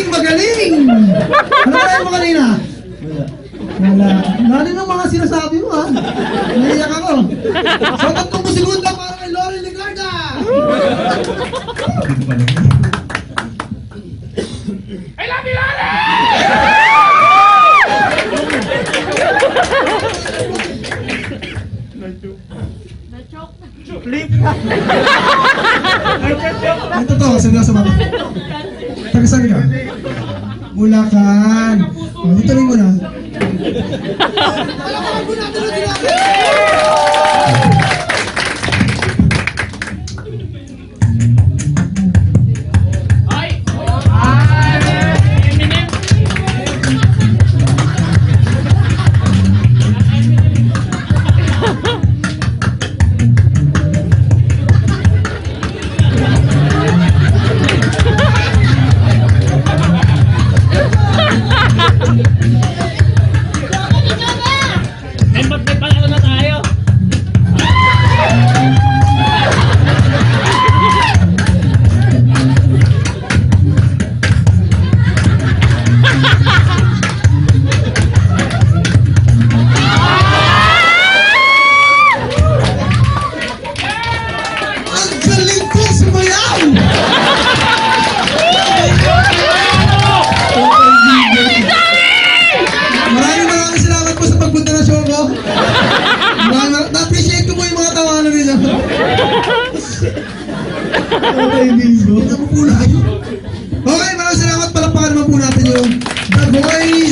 Magaling! Ano tayo mo kanina? Wala. Lalo ng mga sinasabi mo, ha? Naiyak ako. So, 30 segunda para kay Loren Ligarda! I love you, Loren! Flip. Ito to, seryoso ba? Taga-saan ka? Bulacan. O, ituloy mo na. Ay! Eminem! May panalo na tayo! Ang galing ko sumayaw! Maraming salamat po sa pagpunta ng show ko. Na-appreciate ko po yung mga tawanan nila. Okay, Bingo. Okay, maraming salamat. Palakpakan naman po natin yung The Boy